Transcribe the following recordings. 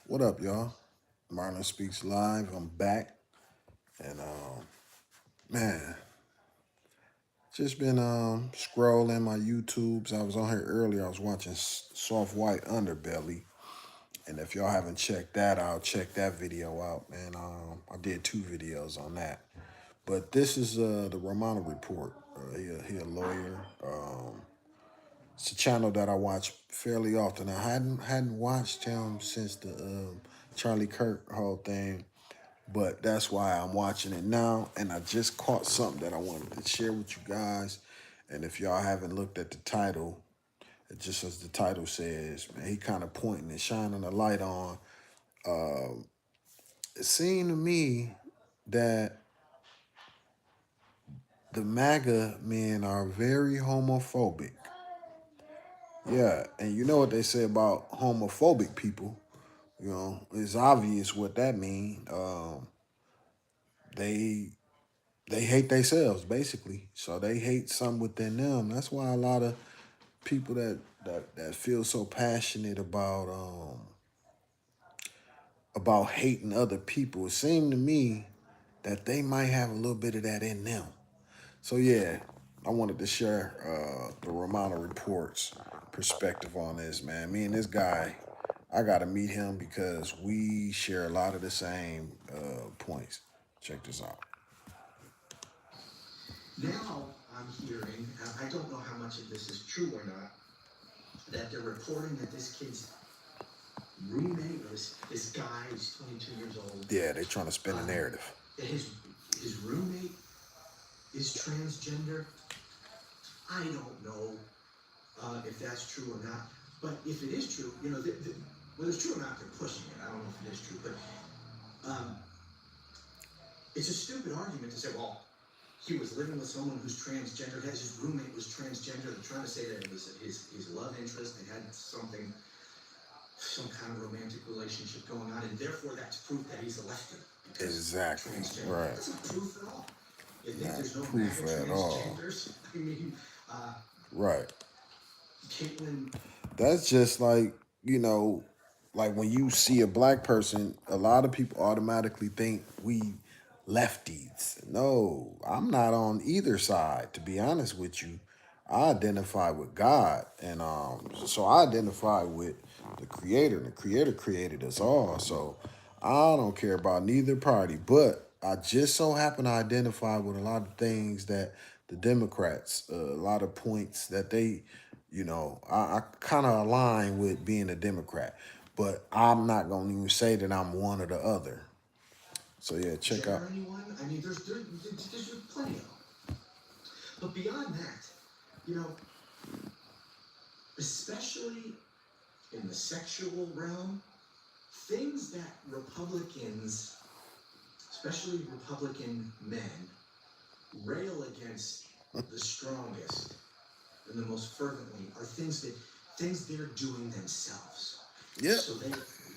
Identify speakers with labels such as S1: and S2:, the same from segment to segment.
S1: What up, y'all? Marlon Speaks Live. I'm back. And man, just been scrolling my YouTubes. I was on here earlier. I was watching Soft White Underbelly. And if y'all haven't checked that out, check that video out, man. I did two videos on that. But this is the Romano Report. He a lawyer. It's a channel that I watch fairly often. I hadn't watched him since the Charlie Kirk whole thing. But that's why I'm watching it now. And I just caught something that I wanted to share with you guys. And if y'all haven't looked at the title, it just as the title says, man, he kind of pointing and shining a light on. It seemed to me that the MAGA men are very homophobic. Yeah, and you know what they say about homophobic people. You know, it's obvious what that means. They they hate themselves basically, so they hate something within them. That's why a lot of people that feel so passionate about hating other people, it seemed to me that they might have a little bit of that in them. So yeah, I wanted to share the Romano Reports perspective on this, man. Me and this guy, I got to meet him because we share a lot of the same points. Check this out.
S2: Now I'm hearing, I don't know how much of this is true or not, that they're reporting that this kid's roommate, or this guy who's 22 years old,
S1: Yeah, they trying to spin a narrative.
S2: that his roommate is transgender. I don't know if that's true or not, but if it is true, whether it's true or not, they're pushing it. I don't know if it is true, but it's a stupid argument to say, well, he was living with someone who's transgender, his roommate was transgender. They're trying to say that it was his love interest. They had some kind of romantic relationship going on, and therefore that's proof that he's a lefty.
S1: Exactly.
S2: Transgender.
S1: Right.
S2: That's not proof at all. You think
S1: Not
S2: there's no
S1: proof
S2: MAGA
S1: at all.
S2: transgenders? I mean,
S1: Right.
S2: Caitlyn.
S1: That's just like, like when you see a black person, a lot of people automatically think we lefties. No, I'm not on either side, to be honest with you. I identify with God. And so I identify with the creator. And the creator created us all. So I don't care about neither party. But I just so happen to identify with a lot of things that the Democrats, a lot of points that they I kind of align with being a Democrat, but I'm not going to even say that I'm one or the other. So yeah, check out.
S2: Anyone? I mean, there's plenty of them. But beyond that, you know, especially in the sexual realm, things that Republicans, especially Republican men, rail against the strongest and the most fervently are things they're doing themselves.
S1: Yeah.
S2: So they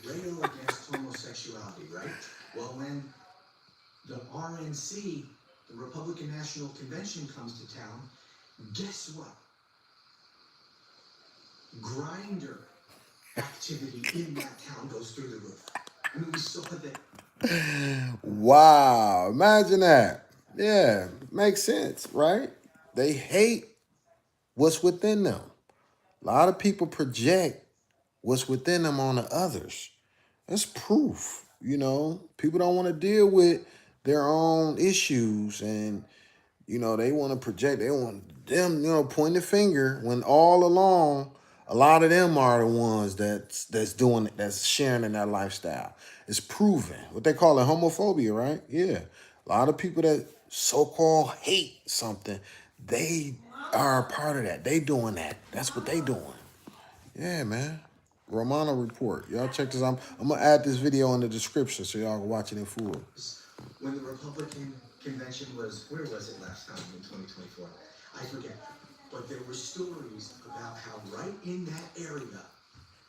S2: rail against homosexuality, right? Well, when the RNC, the Republican National Convention, comes to town, guess what? Grinder activity in that town goes through the roof. I mean, we saw that.
S1: Wow, imagine that. Yeah, makes sense, right? They hate what's within them. A lot of people project what's within them on the others. That's proof. People don't want to deal with their own issues, and they want to project. They want them, point the finger when all along, a lot of them are the ones that's doing it, that's sharing in that lifestyle. It's proven. What they call it, homophobia, right? Yeah. A lot of people that so-called hate something, they are a part of that. They doing that. That's what they doing. Yeah, man. Romano Report. Y'all check this out. I'm gonna add this video in the description so y'all can watch it in full.
S2: When the Republican convention was, where was it last time in 2024? I forget. But there were stories about how right in that area,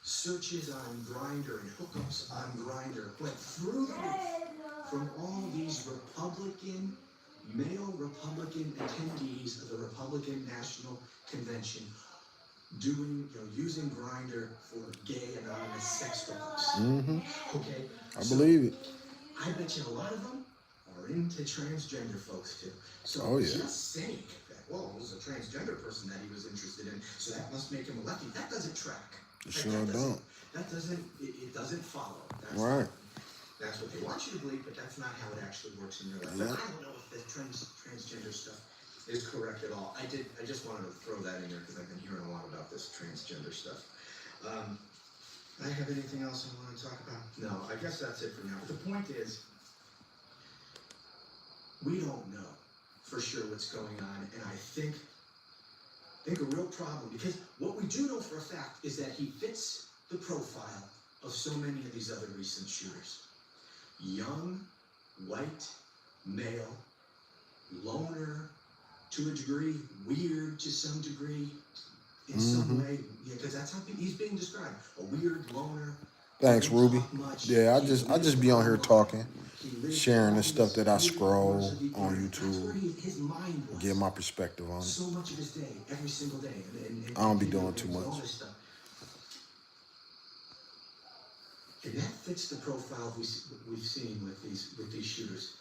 S2: searches on Grindr and hookups on Grindr went through the roof from all these male Republican attendees of the Republican National Convention, using Grindr for gay anonymous sex dolls. Okay,
S1: I
S2: so
S1: believe it.
S2: I bet you a lot of them are into transgender folks too. So
S1: Oh yeah.
S2: just saying that, well, it was a transgender person that he was interested in, so that must make him a lefty. That doesn't track.
S1: It sure don't.
S2: It doesn't follow.
S1: Right.
S2: That's what they want you to believe, but that's not how it actually works in real life.
S1: Yep.
S2: I don't know if the transgender stuff is correct at all. I just wanted to throw that in there because I've been hearing a lot about this transgender stuff. I have anything else I want to talk about? No, I guess that's it for now. But the point is, we don't know for sure what's going on, and I think a real problem, because what we do know for a fact is that he fits the profile of so many of these other recent shooters. Young, white, male, loner, to a degree, weird to some degree, in some way, because that's how he's being described. A weird loner.
S1: Thanks, Ruby. Yeah, I just be on here talking, sharing the stuff that I scroll on YouTube, give my perspective on it.
S2: So much of his day, every single day. And
S1: I don't be doing too much.
S2: And that fits the profile we've seen with these shooters.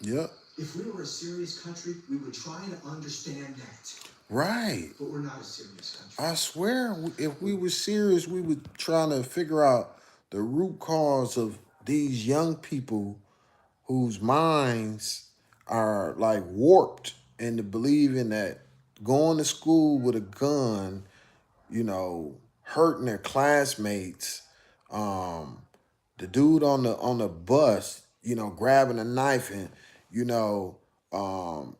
S1: Yep.
S2: If we were a serious country, we would try to understand that.
S1: Right.
S2: But we're not a serious country.
S1: I swear, if we were serious, we would try to figure out the root cause of these young people whose minds are like warped into believing that going to school with a gun, hurting their classmates, the dude on the bus, grabbing a knife and, you know, um,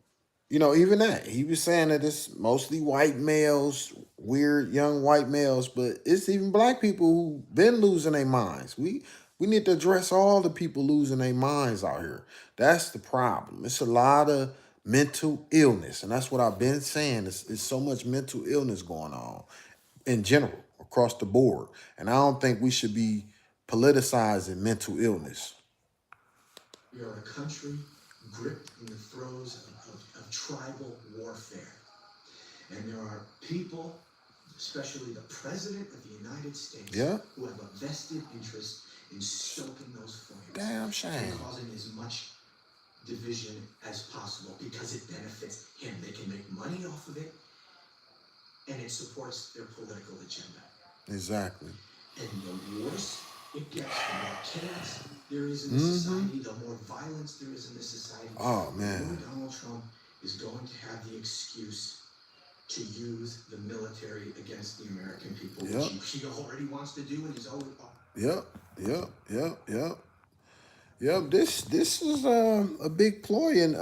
S1: even that. He was saying that it's mostly white males, weird young white males, but it's even black people who've been losing their minds. We need to address all the people losing their minds out here. That's the problem. It's a lot of mental illness, and that's what I've been saying. It's so much mental illness going on in general across the board, and I don't think we should be politicizing mental illness.
S2: We are a country gripped in the throes of tribal warfare. And there are people, especially the President of the United States, who have a vested interest in stoking those flames.
S1: Damn shame.
S2: And causing as much division as possible because it benefits him. They can make money off of it, and it supports their political agenda.
S1: Exactly.
S2: And the worse it gets, the more chaos there is in this society, the more violence there is in this society.
S1: Oh, man.
S2: The more Donald Trump is going to have the excuse to use the military against the American people, which he already wants to do, and he's already...
S1: Yep. This is a big ploy, and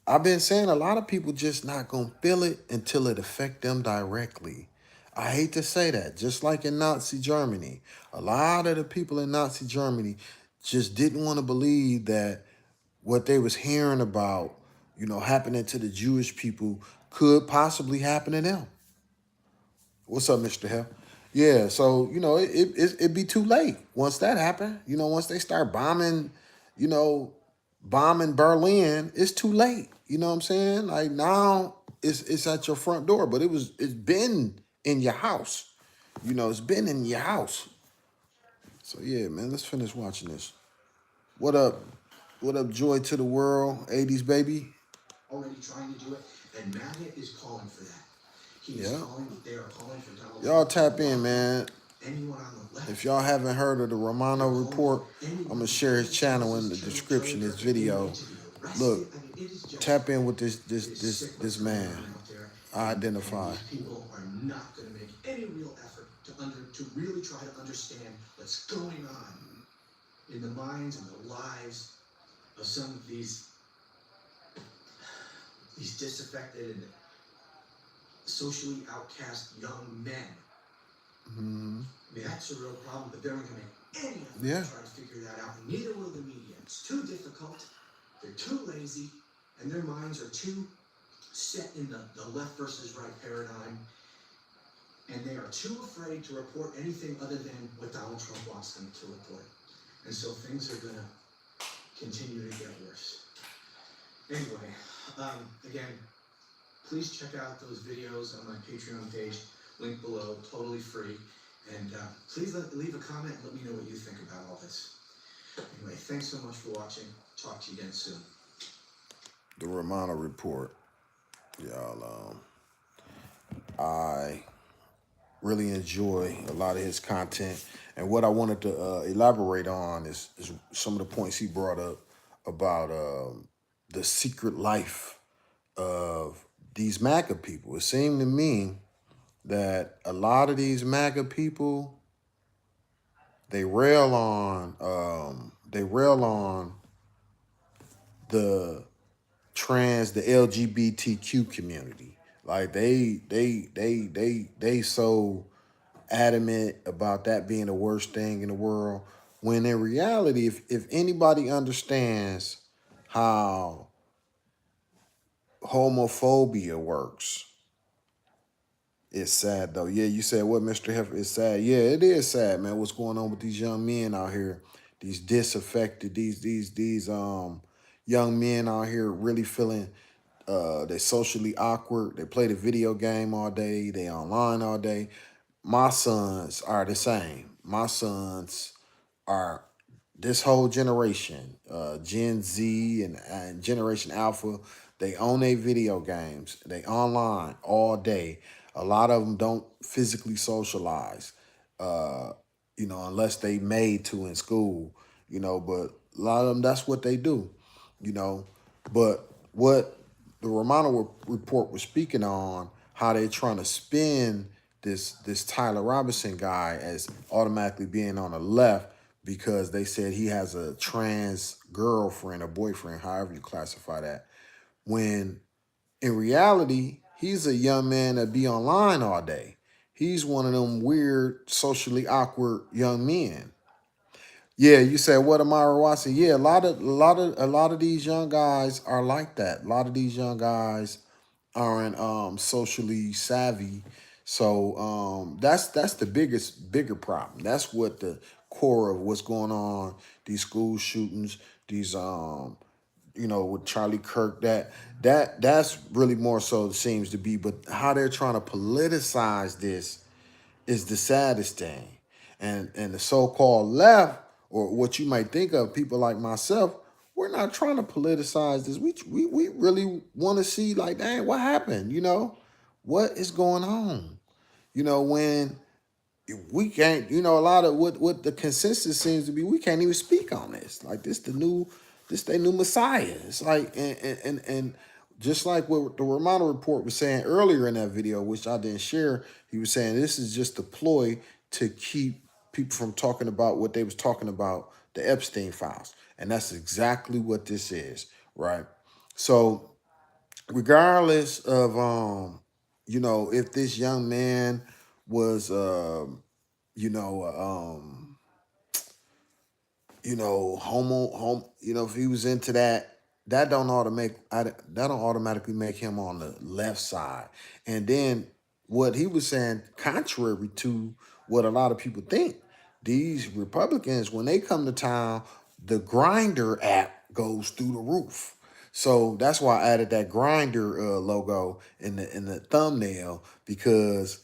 S1: I've been saying a lot of people just not gonna feel it until it affect them directly. I hate to say that, just like in Nazi Germany, a lot of the people in Nazi Germany just didn't want to believe that what they was hearing about, happening to the Jewish people could possibly happen to them. What's up, Mr. Hell? Yeah, so, it'd be too late once that happened. Once they start bombing, bombing Berlin, it's too late. You know what I'm saying? Like now it's at your front door, but it's been in your house. It's been in your house. So yeah, man, let's finish watching this. What up? What up, joy to the world, 80s baby?
S2: Already trying to do it, and Maga is calling for that. They are calling for Donald Trump.
S1: Y'all tap in, man.
S2: Anyone on the left.
S1: If y'all haven't heard of the Romano Report, I'm going to share his channel in the description of this video. Look, tap in with this man. I identify.
S2: People are not going to make any real effort to really try to understand what's going on in the minds and the lives of some of these disaffected and socially outcast young men. I mean, that's a real problem, but they're not going to make any effort to try to figure that out. And neither will the media. It's too difficult. They're too lazy, and their minds are too set in the left versus right paradigm. And they are too afraid to report anything other than what Donald Trump wants them to report. And so things are going to continue to get worse. Anyway, again, please check out those videos on my Patreon page, link below, totally free. And please leave a comment and let me know what you think about all this. Anyway, thanks so much for watching. Talk to you again soon.
S1: The Romano Report, y'all. I really enjoy a lot of his content, and what I wanted to elaborate on is some of the points he brought up about the secret life of these MAGA people. It seemed to me that a lot of these MAGA people, they rail on the the LGBTQ community. Like they so adamant about that being the worst thing in the world. When in reality, if anybody understands how homophobia works, it's sad though. Yeah, you said what, Mr. Heifer? It's sad. Yeah, it is sad, man. What's going on with these young men out here? These disaffected, these young men out here really feeling they're socially awkward. They play the video game all day. They online all day. My sons are the same. My sons are this whole generation, Gen Z and Generation Alpha, they own their video games. They online all day. A lot of them don't physically socialize, uh, unless they made to in school, but a lot of them, that's what they do, you know. But what the Romano report was speaking on, how they're trying to spin this Tyler Robinson guy as automatically being on the left because they said he has a trans girlfriend or boyfriend, however you classify that. When in reality, he's a young man that be online all day. He's one of them weird, socially awkward young men. Yeah, you said what, Amara Watson? Yeah, a lot of these young guys are like that. A lot of these young guys aren't socially savvy. So that's the bigger problem. That's what the core of what's going on. These school shootings, these with Charlie Kirk, that's really more so it seems to be. But how they're trying to politicize this is the saddest thing. And the so-called left, or what you might think of, people like myself, we're not trying to politicize this. We really want to see, like, dang, what happened? What is going on? When we can't, a lot of what the consensus seems to be, we can't even speak on this. Like, this they new Messiah. It's like, and just like what the Romano report was saying earlier in that video, which I didn't share, he was saying this is just a ploy to keep people from talking about what they was talking about, the Epstein files. And that's exactly what this is, right? So regardless of if this young man was you know um if he was into that, that don't automatically make him on the left side. And then what he was saying, contrary to what a lot of people think, these Republicans, when they come to town, the Grinder app goes through the roof. So that's why I added that Grinder logo in the thumbnail, because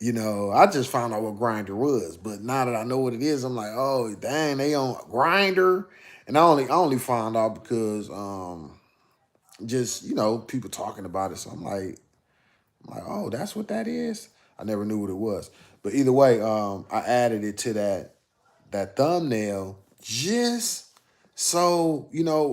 S1: I just found out what Grinder was, but now that I know what it is, I'm like, oh dang, they on Grinder, and I only found out because just people talking about it. So I'm like, oh, that's what that is. I never knew what it was, but either way, I added it to that thumbnail just so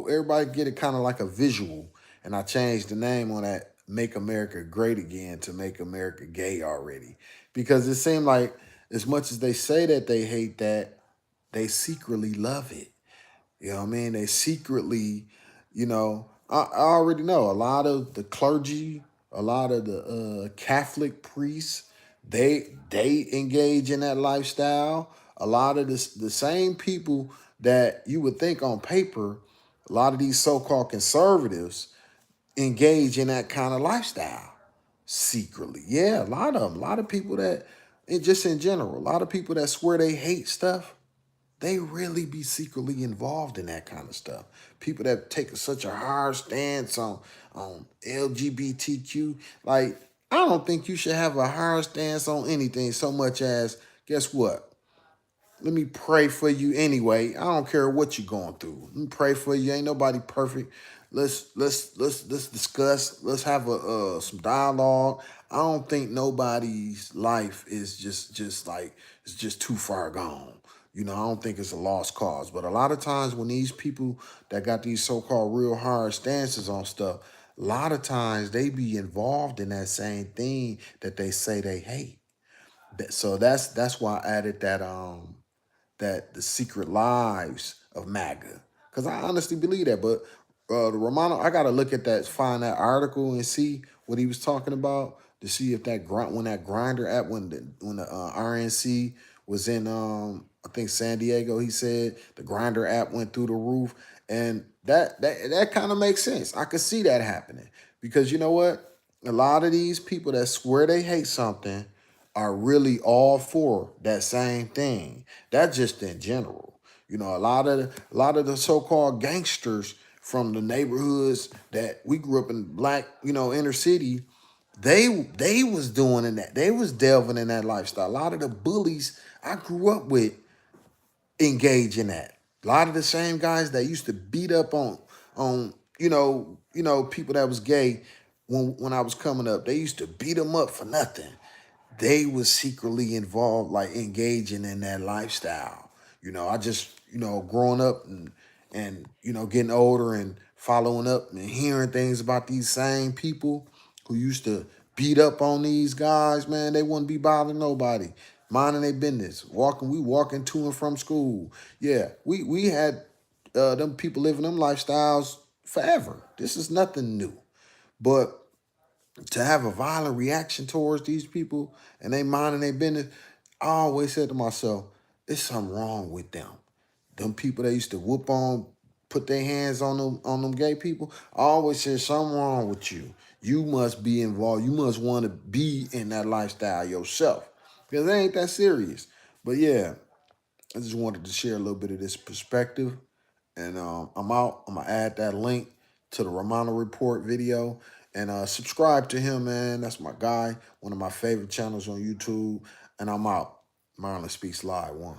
S1: everybody get it kind of like a visual, and I changed the name on that "Make America Great Again" to "Make America Gay" already, because it seemed like as much as they say that they hate that, they secretly love it. You know what I mean? They secretly, I already know a lot of the clergy, a lot of the Catholic priests, they engage in that lifestyle. A lot of the same people that you would think on paper, a lot of these so-called conservatives engage in that kind of lifestyle secretly. Yeah, a lot of them, a lot of people that, and just in general, a lot of people that swear they hate stuff, they really be secretly involved in that kind of stuff. People that take such a hard stance on LGBTQ, like I don't think you should have a hard stance on anything so much as guess what? Let me pray for you anyway. I don't care what you're going through. Let me pray for you. Ain't nobody perfect. Let's discuss. Let's have a some dialogue. I don't think nobody's life is just like it's just too far gone. You know, I don't think it's a lost cause. But a lot of times when these people that got these so-called real hard stances on stuff, a lot of times they be involved in that same thing that they say they hate. So that's why I added that the secret lives of Maga. Because I honestly believe that. But the Romano, I gotta look at that, find that article and see what he was talking about to see if that grind when that grinder app when the RNC was in I think San Diego, he said the grinder app went through the roof. And that kind of makes sense. I could see that happening. Because you know what? A lot of these people that swear they hate something are really all for that same thing. That's just in general. You know, a lot of the so-called gangsters from the neighborhoods that we grew up in, black, inner city, they was doing in that. They was delving in that lifestyle. A lot of the bullies I grew up with engage in that. A lot of the same guys that used to beat up on people that was gay when I was coming up, they used to beat them up for nothing. They was secretly involved, like engaging in that lifestyle. I just, growing up and getting older and following up and hearing things about these same people who used to beat up on these guys, man, they wouldn't be bothering nobody. Minding their business. We walking to and from school. Yeah, we had them people living them lifestyles forever. This is nothing new. But to have a violent reaction towards these people and they minding their business, I always said to myself, there's something wrong with them. Them people that used to whoop on, put their hands on them gay people, I always said something wrong with you. You must be involved. You must want to be in that lifestyle yourself. Because it ain't that serious. But yeah, I just wanted to share a little bit of this perspective. And I'm out. I'm gonna add that link to the Romano Report video and subscribe to him, man. That's my guy, one of my favorite channels on YouTube. And I'm out. Marlon Speaks Live 1.